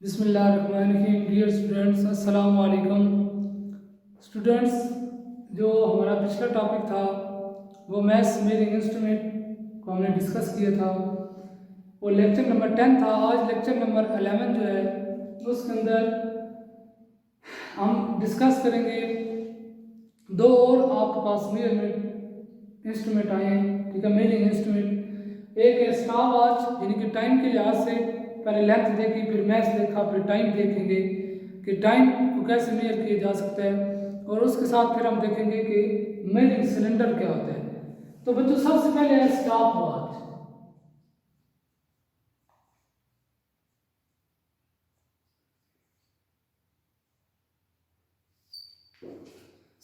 बिस्मिल्लाहिर्रहमानिर्रहीम। Dear students, अस्सलाम वालेकुम। स्टूडेंट्स, जो हमारा पिछला टॉपिक था वो मैथ्स मेजरिंग इंस्ट्रूमेंट को हमने डिस्कस किया था। वो लेक्चर नंबर 10 था। आज लेक्चर नंबर 11 जो है उसके अंदर हम डिस्कस करेंगे दो और आपके पास मेजरमेंट इंस्ट्रूमेंट आए हैं, ठीक है, मेजरिंग इंस्ट्रूमेंट। एक है स्टॉप वॉच, यानी कि टाइम के लिहाज से पहले लेंथ देखी, फिर मैथ्स देखा, फिर टाइम देखेंगे कि टाइम को कैसे मेजर किया जा सकता है, और उसके साथ फिर हम देखेंगे कि मेजरिंग सिलेंडर क्या होता है। तो बच्चों सबसे पहले है स्टॉप वॉच।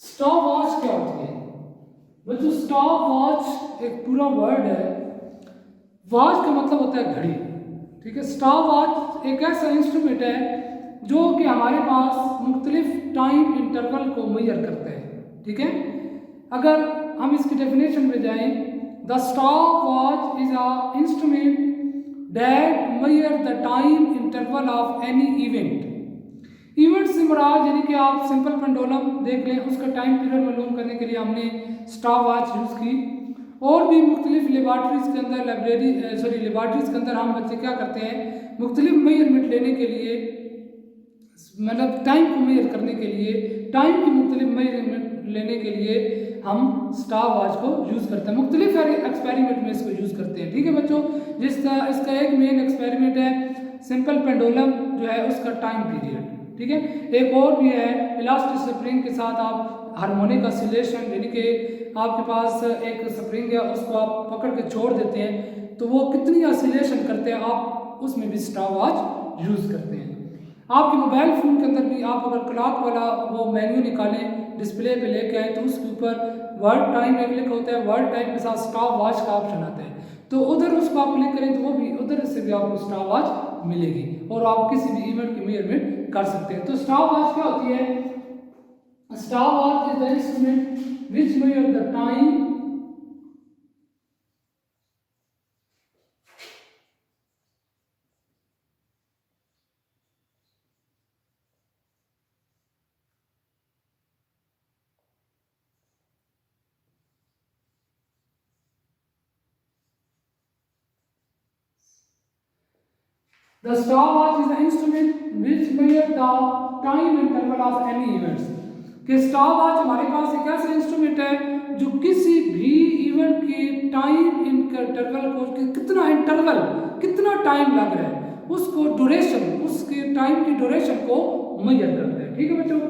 स्टॉप वॉच क्या होती है बच्चों? स्टॉप वॉच एक पूरा वर्ड है। वॉच का मतलब होता है घड़ी, ठीक है। स्टॉप वॉच एक ऐसा इंस्ट्रूमेंट है जो कि हमारे पास मुख्तलिफ टाइम इंटरवल को मेजर करता है, ठीक है। अगर हम इसकी डेफिनेशन पे जाएं, the stop watch is a instrument that measure the time interval of any event. Event से मुराद यानी कि आप सिंपल पेंडुलम देख लें, उसका टाइम पीरियड मालूम करने के लिए हमने स्टॉप वॉच यूज़ की। और भी मुख्तलिफ लेबॉर्ट्रीज़ के अंदर लेबॉर्ट्रीज़ के अंदर हम बच्चे क्या करते हैं, मुख्तलिफ मेजरमेंट लेने के लिए, मतलब टाइम को मेजर करने के लिए, टाइम की मुख्तलिफ मेजरमेंट लेने के लिए हम स्टॉप वॉच को यूज़ करते हैं। मुख्तलिफ एक्सपेरिमेंट में इसको यूज़ करते हैं, ठीक है बच्चों। इसका एक मेन एक्सपेरिमेंट है सिंपल पेंडुलम जो है उसका टाइम पीरियड, ठीक है। एक और भी है इलास्टिक स्प्रिंग के साथ आप हार्मोनिक ऑसिलेशन, यानी कि आपके पास एक स्प्रिंग है, उसको आप पकड़ के छोड़ देते हैं तो वो कितनी ऑसिलेशन करते हैं, आप उसमें भी स्टॉप वॉच यूज़ करते हैं। आपके मोबाइल फ़ोन के अंदर भी आप अगर क्लॉक वाला वो मेन्यू निकालें, डिस्प्ले पे लेके आए, तो उसके ऊपर वर्ड टाइम एक लिखा होता है, वर्ड टाइम के साथ स्टॉप वॉच का ऑप्शन आता है, तो उधर उसको आप क्लिक करें तो वो भी उधर से भी आपको स्टॉप वॉच मिलेगी और आप किसी भी इवेंट की मेजरमेंट कर सकते हैं। तो स्टॉप वॉच क्या होती है? Stop watch is the instrument which measure the time The stopwatch is the instrument which measure the time interval of any events. कि स्टॉपवॉच हमारे पास एक ऐसा इंस्ट्रूमेंट है जो किसी भी इवेंट के टाइम इंटरवल को, कितना टाइम लग रहा है, उसको ड्यूरेशन, उसके टाइम की ड्यूरेशन को मेजर करते हैं, ठीक है बच्चों।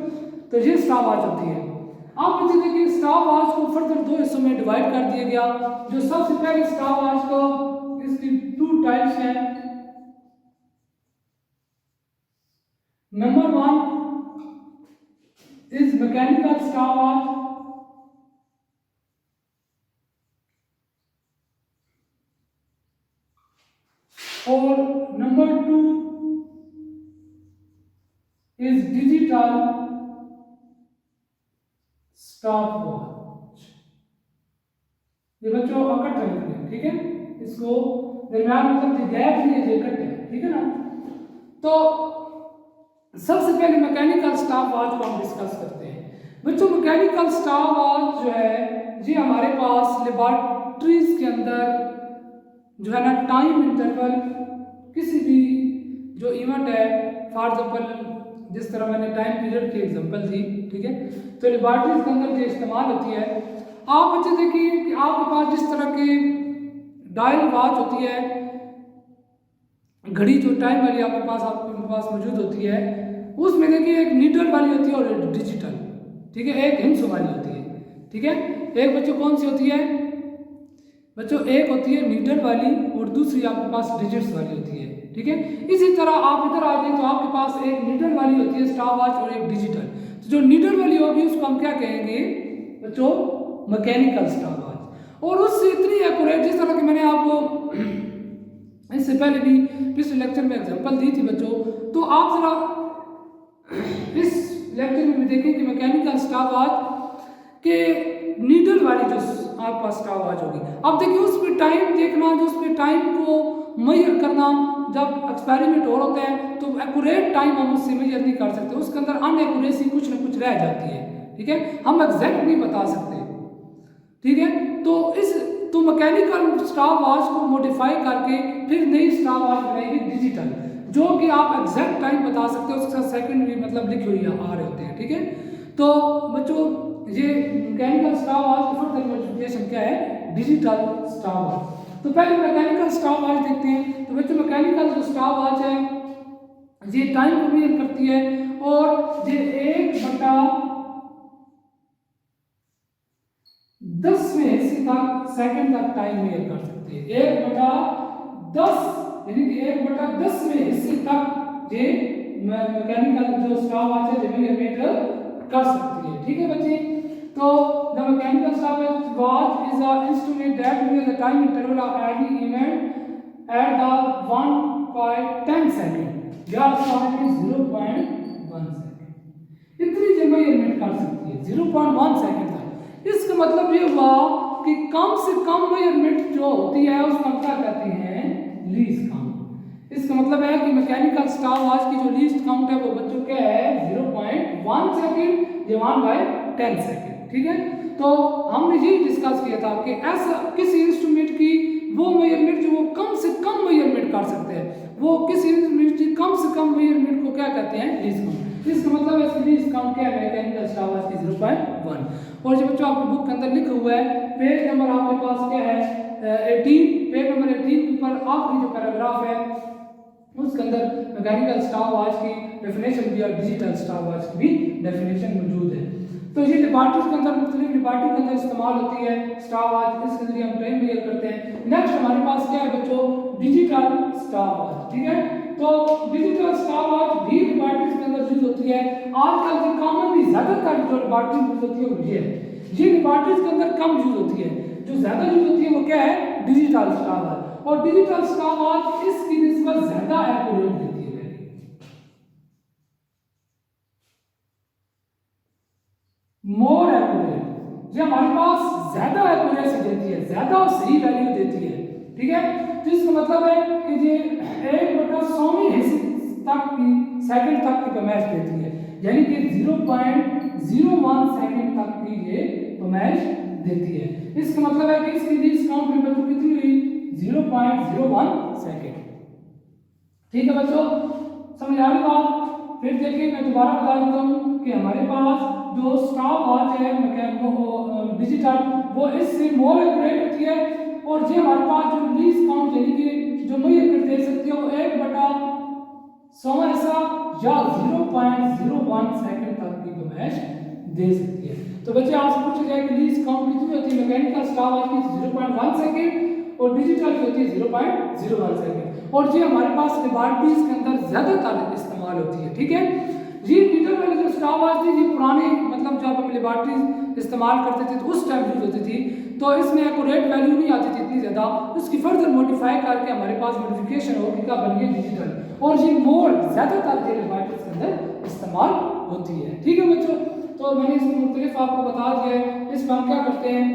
तो ये स्टॉपवॉच होती है। आप मुझे देखिए स्टॉपवॉच को फर्दर दो हिस्सों में डिवाइड कर दिया गया। जो सबसे पहले स्टॉपवॉच को, इसकी टू टाइप्स हैं। Number one is mechanical stopwatch, or number two is digital stopwatch। ये बच्चों इकट्ठे लिखते हैं, ठीक है। इसको दरम्यान मतलब गैप नहीं है, इकट्ठे, ठीक है ना। तो सबसे पहले मैकेनिकल स्टॉपवॉच को हम डिस्कस करते हैं। बच्चों मैकेनिकल स्टॉपवॉच जो है जी हमारे पास लेबॉर्ट्रीज के अंदर जो है ना टाइम इंटरवल किसी भी जो इवेंट है, फॉर एग्जाम्पल जिस तरह मैंने टाइम पीरियड की एग्जांपल दी, ठीक है, तो लेबॉर्ट्रीज के अंदर जो इस्तेमाल होती है, आप बच्चे देखिए कि आपके पास जिस तरह की डायल वॉच होती है, घड़ी जो टाइम वाली आपके पास मौजूद होती है, उसमें देखिए एक नीडल वाली होती है और एक डिजिटल, ठीक है, एक हिंस वाली होती है, ठीक है। एक बच्चों कौन सी होती है बच्चों? एक होती है नीडल वाली और दूसरी आपके पास डिजिट्स वाली होती है, ठीक है। इसी तरह आप इधर आ जाए तो आपके पास एक नीडल वाली होती है स्टॉपवॉच और एक डिजिटल। तो जो नीडल वाली होगी उसको हम क्या कहेंगे बच्चों? Mechanical stopwatch. और उससे इतनी एक्यूरेट, जिस तरह की मैंने आपको इससे पहले भी पिछले लेक्चर में एग्जांपल दी थी बच्चों। तो आप जरा इस लेक्चर में भी देखें कि मैकेनिकल स्टॉप वॉच के नीडल वाली जो आपके पास स्टॉप वॉच होगी, अब देखिए उस पर टाइम देखना, जो उस पर टाइम को मेजर करना, जब एक्सपेरिमेंट हो होता है तो एक्यूरेट टाइम हम उससे मेजर नहीं कर सकते, उसके अंदर अनएक्यूरेसी कुछ ना कुछ रह जाती है, ठीक है, हम एग्जैक्ट नहीं बता सकते, ठीक है। तो मैकेनिकल स्टॉप वॉच को मॉडिफाई करके फिर नई स्टॉप वॉच बनाएगी डिजिटल, जो कि आप एग्जैक्ट टाइम बता सकते हो, उसके साथ सेकंड भी मतलब लिखे हुए आ रहे होते हैं, ठीक है। तो बच्चों ये मैकेनिकल स्टॉप वॉच की फर्दर मॉडिफिकेशन क्या है, डिजिटल स्टॉप वॉच। तो पहले मैकेनिकल स्टॉप वॉच देखते हैं। तो बच्चों मैकेनिकल जो स्टॉप वॉच है ये टाइम को मेजर करती है और ये 1/10वें हिस्से तक सेकंड तक टाइम मेजर कर सकती है। 1/10 यानी कि 1/10वें हिस्से तक ये मैकेनिकल जो स्टॉप वॉच है ये मेजर कर सकती है, ठीक है बच्चे। तो the mechanical stopwatch is an instrument that measures the time interval of any event at the 1/10 second या start is 0.1 second। इतनी जो मेजरमेंट कर सकती है 0.1 सेकंड तक। इसका मतलब ये हुआ कि कम से कम मेजरमेंट जो होती है उसको हम क्या कहते हैं, लीस्ट काउंट। इसका मतलब है कि मैकेनिकल स्टॉप वॉच की जो लीस्ट काउंट है वो बच्चों क्या है 0.1 सेकंड डिवाइड बाय 10 सेकंड, ठीक है। तो हमने यही डिस्कस किया था कि ऐसा किसी इंस्ट्रूमेंट की वो मेजरमेंट जो वो कम से कम मेजरमेंट कर सकते हैं, वो किसी इंस्ट्रूमेंट की कम से कम मेजरमेंट को क्या कहते हैं, लीस्ट काउंट। इसका मतलब है इसकी लीस्ट काउंट क्या है मैकेनिकल स्टॉप वॉच की 0.1। और जो बच्चों आपके बुक के अंदर लिखा हुआ है पेज नंबर आपके पास क्या है 18, पेज नंबर 18 के ऊपर आखिरी जो पैराग्राफ है उसके अंदर मैकेनिकल स्टॉप वॉच की डेफिनेशन भी और डिजिटल स्टॉप वॉच की भी डेफिनेशन मौजूद है। तो ये लेबॉरेटरीज के अंदर मुख्तलिफ लेबॉरेटरी के अंदर इस्तेमाल होती है स्टॉप वॉच, इसके जरिए हम टाइम मेजर करते हैं। नेक्स्ट हमारे पास क्या है बच्चों, डिजिटल स्टॉप वॉच, ठीक है। तो डिजिटल स्टॉप वॉच भी लेबॉरेटरीज के अंदर यूज होती है। आजकल जो कॉमनली ज्यादातर जो लेबॉरेटरी यूज होती है वो ये लेबॉरेटरीज के अंदर कम यूज होती है, जो ज्यादा यूज होती है वो क्या है, डिजिटल स्टॉप वॉच। और डिजिटल स्टॉप वॉच इसकी निस्बत ज्यादा एक्यूरेट देती है, मोर एक्यूरेट, ये हमारे पास ज्यादा एक्यूरेसी देती है, ज्यादा सही वैल्यू देती है, ठीक है। तो इसका मतलब है कि ये 1/100वें हिस्से तक की सेकंड तक की पैमाइश देती है, यानी कि 0.01 सेकंड तक की ये पैमाइश देती है। इसका मतलब है कि इसकी लीस्ट काउंट में बच्चों कितनी हुई 0.01 सेकंड, ठीक है बच्चों, समझ आ रही बात। फिर देखिए मैं दोबारा बता देता हूँ कि हमारे पास जो स्टॉप वॉच है डिजिटल वो इससे मोर एक्यूरेट होती है, और ये हमारे पास जो लीस्ट काउंट यानी कि जो मेजर दे सकती है वो 1/100 हिस्सा या 0.01 सेकंड तक की पैमाइश दे सकती है। तो बच्चे आपसे पूछा जाए कि लीस्ट काउंट कितनी होती है मैकेनिकल स्टॉप वॉच की 0.1 सेकंड और डिजिटल की होती है 0.01 सेकंड, और ये हमारे पास लेबॉरेटरीज के अंदर ज्यादातर इस्तेमाल होती है, ठीक है। ये डिजिटल वाली जो स्टॉप वॉच थी ये पुराने मतलब जब हम लेबॉरेटरीज इस्तेमाल करते थे तो उस टाइम यूज होती थी, तो इसमें एक्यूरेट वैल्यू नहीं आती थी इतनी ज़्यादा, उसकी फर्दर मॉडिफाई करके हमारे पास मॉडिफिकेशन हो कि क्या बन गई डिजिटल, और ये मोर ज़्यादातर के लेबॉरेटरीज के अंदर इस्तेमाल होती है, ठीक है बच्चों। तो मैंने इसमें मुख्तलिफ आपको बता दिया है। इस पर हम क्या करते हैं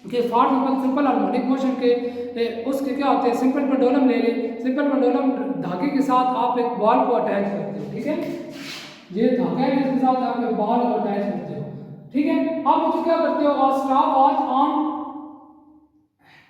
कि for example simple harmonic motion के उसके क्या होते हैं, सिंपल पेंडुलम ले लें, सिंपल पेंडुलम धागे के साथ आप एक बॉल को अटैच करते हो, ठीक है, ये धागा है इसके साथ आप एक बॉल को अटैच करते हो, ठीक है। आप इसको क्या करते हो और स्टॉप वॉच ऑन,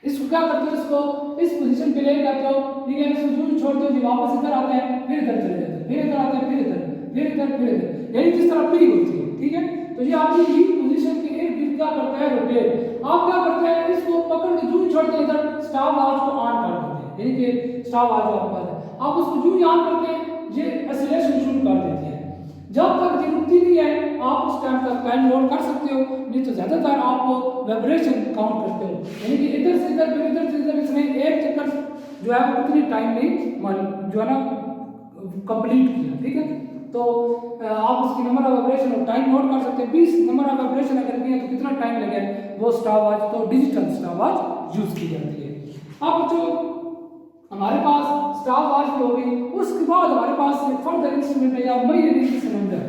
इसको क्या करते हो, इसको इस पोजीशन पे ले जाते हो, ठीक है, इसको यूं छोड़ते हो जी वापस इधर आते हैं, फिर इधर चले जाते हैं, फिर इधर आते हैं, फिर इधर, फिर इधर, फिर इधर, यानी जिस तरह पी होती है, ठीक है। तो ये आपकी ये पोजीशन के इर्द गिर्द क्या करता है रोटेट, आप क्या करते हैं इसको पकड़ के यूं छोड़ते हैं इधर, स्टॉप वॉच को ऑन कर देते हैं, यानी कि स्टॉप वॉच आपके पास है, आप उसको यूं ऑन करते हैं, ये एक्सीलरेशन शुरू कर देती है, जब तक ये रुकती नहीं है आप उस टाइम तक टाइम नोट कर सकते हो, नहीं तो ज्यादातर आप वाइब्रेशन काउंट करते हो, यानी कि इधर से इधर फिर इधर से इधर, इसमें एक चक्कर जो है वो कितनी टाइम में जो है ना कंप्लीट किया, ठीक है। तो आप उसकी नंबर ऑफ वाइब्रेशन और टाइम नोट कर सकते हैं, 20 नंबर ऑफ वाइब्रेशन अगर किए तो कितना टाइम लगे वो स्टॉप वॉच, तो डिजिटल स्टॉप वॉच यूज की जाती है। अब जो हमारे पास स्टॉप वॉच भी होगी। उसके बाद हमारे पास एक फर्दर इंस्ट्रूमेंट है या मेजरिंग सिलेंडर।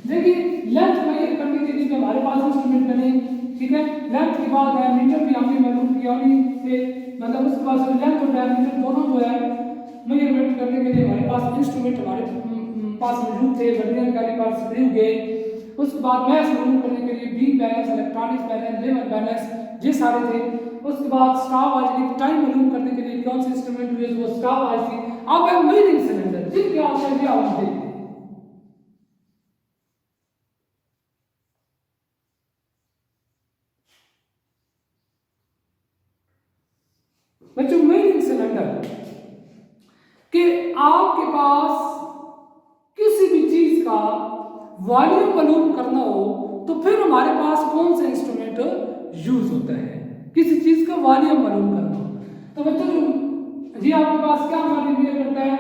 देखिए लेंथ मेजर करने के लिए हमारे पास इंस्ट्रूमेंट बने, ठीक है। लेंथ के बाद है मीटर भी हमने मालूम किया से, मतलब उसके बाद लेंथ और डायमीटर दोनों जो है मेजरमेंट करने के लिए हमारे पास इंस्ट्रूमेंट हमारे पास मौजूद थे। Vernier caliper, screw gauge. उसके बाद मैथ मालूम करने के लिए beam balance, electronics balance, level balance, ये सारे थे। उसके बाद स्टॉप वॉच टाइम मालूम करने के लिए कौन से इंस्ट्रूमेंट यूज, वो स्टॉप वॉच थी। अब है मेजरिंग सिलेंडर, जिनके ऑप्शन भी आप देखिए। बच्चों मेजरिंग सिलेंडर कि आपके पास किसी भी चीज का वॉल्यूम मालूम करना हो तो फिर हमारे पास कौन सा इंस्ट्रूमेंट यूज होता है, किसी चीज का वॉल्यूम मालूम करना हो। तो बच्चों जी आपके पास क्या वॉल्यूम मेजर करता है,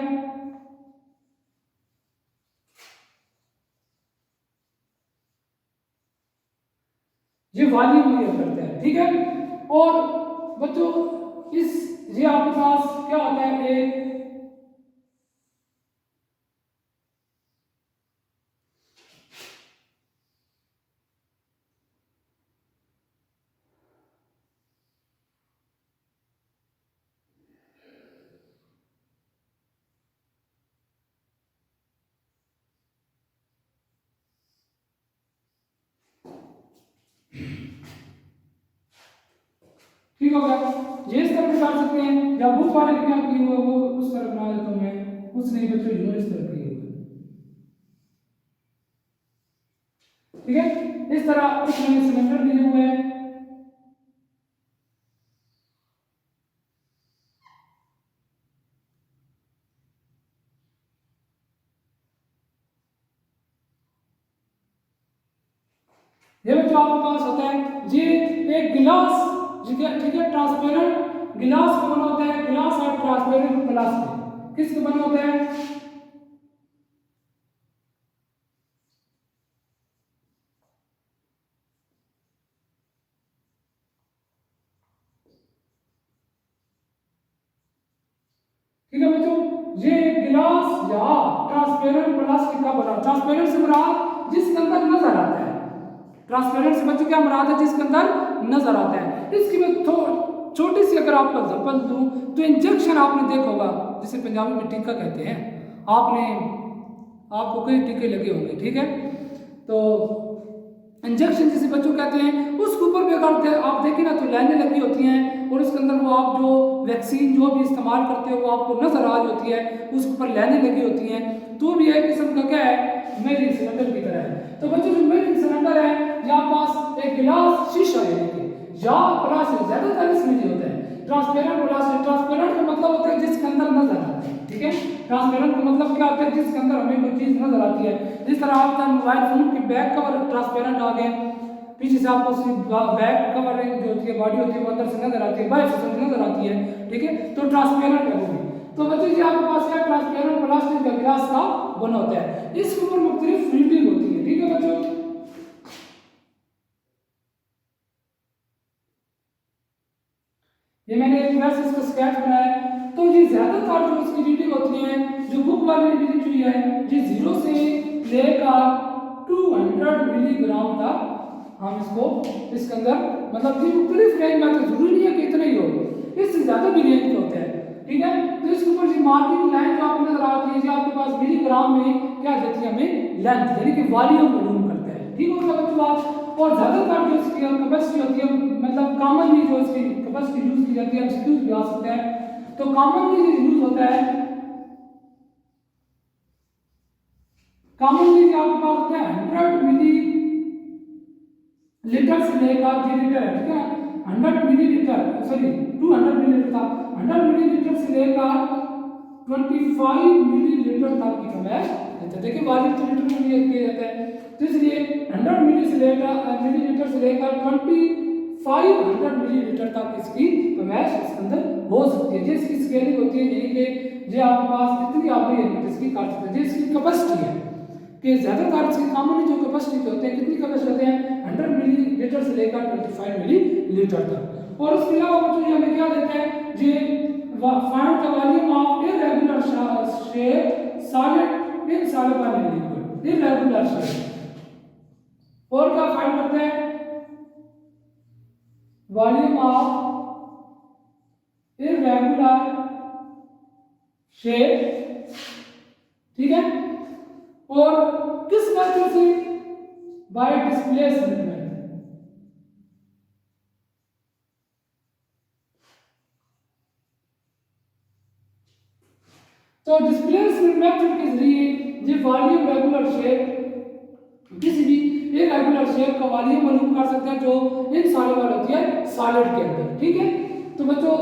ये वॉल्यूम मेजर करता है, ठीक है। और बच्चों इस ये आपके पास क्या होता है, एक ठीक होगा। ये इस तरह कर सकते हैं या बुक वाले ने क्या किया हुआ वो उस तरह बना देता हूं मैं, उसने बच्चों इन्होंने इस तरह किया हुआ, ठीक है। इस तरह उसने सिलेंडर लिए हुए हैं। ये बच्चों आपके पास होता है ये एक गिलास, ठीक है, ट्रांसपेरेंट गिलास का बना होता है। गिलास और ट्रांसपेरेंट प्लास्टिक किसका बना होता है, ठीक है बच्चों। ये गिलास या ट्रांसपेरेंट प्लास्टिक का बना, ट्रांसपेरेंट से मुराद जिसके अंदर नजर आता है, ट्रांसपेरेंट से बच्चों क्या मुराद है, जिसके अंदर नजर आता है। इसकी मैं छोटी सी अगर आपको एग्जांपल दूं तो इंजेक्शन आपने देखा होगा, जिसे पंजाबी में टीका कहते हैं, आपको कई टीके लगे होंगे, ठीक है। तो इंजेक्शन जिसे बच्चों कहते हैं, उसके ऊपर भी अगर आप देखें ना तो लाइनें लगी होती हैं और उसके अंदर वो आप जो वैक्सीन जो भी इस्तेमाल करते हो वो आपको नजर आ रही होती है, उसके ऊपर लाइनें लगी होती हैं। तो भी एक किस्म का क्या है, मेजरिंग सिलेंडर की तरह है। तो बच्चों जो मेजरिंग सिलेंडर है, यहाँ पास एक गिलास शीशा है, या प्लास्टिक, ज्यादातर इसमें नहीं होता है ट्रांसपेरेंट प्लास्टिक। ट्रांसपेरेंट का मतलब होता है जिसके अंदर नजर आता है, ठीक है। ट्रांसपेरेंट का मतलब क्या होता है, जिसके अंदर हमें कोई चीज नजर आती है। जिस तरह आपका मोबाइल फोन के बैक कवर ट्रांसपेरेंट आ गए, पीछे से आपको उसकी बैक कवरिंग जो होती है, बॉडी होती है, वो अंदर से नजर आती है, बाहर से नजर आती है, ठीक है। तो ट्रांसपेरेंट है वो भी। तो बच्चों जी आपके पास क्या ट्रांसपेरेंट प्लास्टिक का गिलास का बना होता है, इसके ऊपर मुख्तलिफ फिल्टिंग होती है, ठीक है बच्चों। ये मैंने एक वैसे इसका स्केच बनाया है। तो ये ज्यादातर जो इसकी रीडिंग होती है, जो बुक वाली रीडिंग हुई है, ये 0 से लेकर 200 मिलीग्राम तक हम इसको इसके अंदर मतलब ये मुख्तलिफ रेंज में, तो जरूरी नहीं है कि इतना ही हो, इससे ज्यादा भी रेंज के होते हैं, ठीक है। तो इसके ऊपर जो मार्किंग लाइन जो आपको नजर आती है, जो आपके पास मिलीग्राम में क्या देती है हमें, लेंथ यानी कि वॉल्यूम मालूम करता है, ठीक होगा बच्चों बात। और ज्यादातर जो इसकी कैपेसिटी होती है, मतलब कॉमनली जो इसकी कैपेसिटी यूज की जाती है, एमसीक्यूज भी आ सकते हैं। तो कॉमनली जो यूज होता है, कॉमनली आपके पास होता है 100 मिली लीटर से लेकर जी लीटर है, ठीक है। 100 मिलीलीटर, सॉरी 200 मिलीलीटर था, 100 मिलीलीटर से लेकर 25 मिलीलीटर तक की कैपेसिटी, देखिए वॉल्यूम तो लीटर में दिया जाता है। तो इसलिए 100 मिलीलीटर से लेकर 2500 मिलीलीटर तक इसकी कैपेसिटी इसके अंदर हो सकती है। जिसकी स्केलिंग होती है, यानी कि जो आपके पास इतनी आप इसकी कर सकते हैं, जिसकी कैपेसिटी है कि ज्यादातर इसकी कॉमनली जो कैपेसिटी होते हैं, कितनी कैपेसिटी होते हैं 100 मिलीलीटर से लेकर 25 मिलीलीटर तक। और उसके अलावा बच्चों हमें क्या देता है, ये find the volume of irregular shape solid in soluble in liquid, irregular shape. और क्या फाइंड करते हैं? वॉल्यूम ऑफ इरेगुलर शेप, ठीक है। और किस मेथड से? Bye displacement method. तो डिस्प्लेसमेंट मेथड के जरिए ये वॉल्यूम रेगुलर शेप, किसी भी इरेगुलर शेप का वॉल्यूम मालूम कर सकते हैं जो इनसॉल्युबल होती है सॉलिड के अंदर, ठीक है। तो बच्चों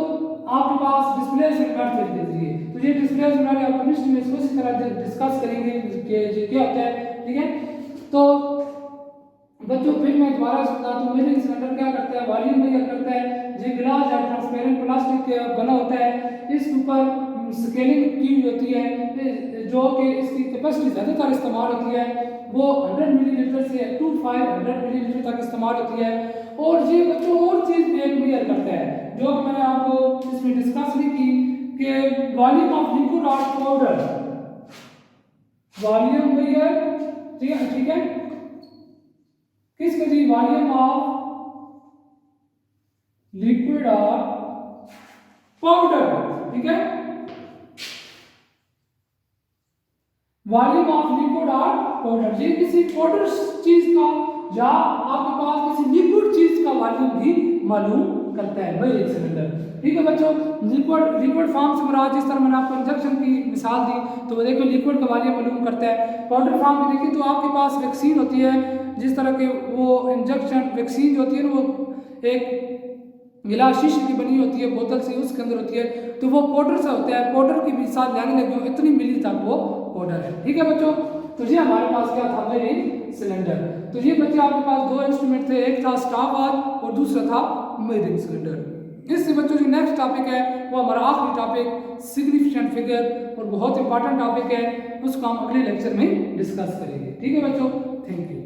आपके पास डिस्प्लेसमेंट मेथड के जरिए, तो ये डिस्प्लेसमेंट मेथड आप केमिस्ट्री में इसी तरह डिस्कस करेंगे कि क्या होता है, ठीक है। तो बच्चों फिर मैं दोबारा बताता हूँ, मेरे सिलेंडर क्या करता है, वॉल्यूम मेजर करता है। ये ग्लास या ट्रांसपेरेंट प्लास्टिक के बना होता है, इसके ऊपर स्केलिंग की हुई होती है, जो कि इसकी कैपेसिटी ज़्यादातर इस्तेमाल होती है वो 100 मिलीलीटर से 500 मिलीलीटर तक इस्तेमाल होती है। और ये बच्चों और चीज़ भी एक मेजर करता है जो कि मैंने आपको इसमें डिस्कस भी की कि वॉल्यूम ऑफ लिक्विड और पाउडर, वॉल्यूम मेजर, ठीक है, किसके जी? वॉल्यूम ऑफ लिक्विड और पाउडर, ठीक है, वॉल्यूम ऑफ लिक्विड और पाउडर। ये किसी पाउडर चीज का या आपके पास किसी लिक्विड चीज का वॉल्यूम भी मालूम करता है भाई एक सिलेंडर, ठीक है बच्चों। लिक्विड फॉर्म से मुराद, जिस तरह मैंने आपको इंजेक्शन की मिसाल दी, तो वो देखो लिक्विड का वॉल्यूम मालूम करता है। पाउडर फॉर्म में देखिए तो आपके पास वैक्सीन होती है, जिस तरह के वो इंजेक्शन वैक्सीन जो होती है ना, वो एक गिलास शीशे की बनी होती है, बोतल से, उसके अंदर होती है, तो वो पाउडर से होता है। पाउडर की मिसाल लेने लगी हो, इतनी मिली तक वो पाउडर है, ठीक है बच्चों। तो ये हमारे पास क्या था, मेजरिंग सिलेंडर। तो ये बच्चे आपके पास दो इंस्ट्रूमेंट थे, एक था स्टॉप वॉच और दूसरा था मेजरिंग सिलेंडर। इससे बच्चों जो नेक्स्ट टॉपिक है वो हमारा आखिरी टॉपिक सिग्निफिकेंट फिगर, और बहुत इंपॉर्टेंट टॉपिक है, उसको हम अगले लेक्चर में डिस्कस करेंगे, ठीक है बच्चों। Thank you.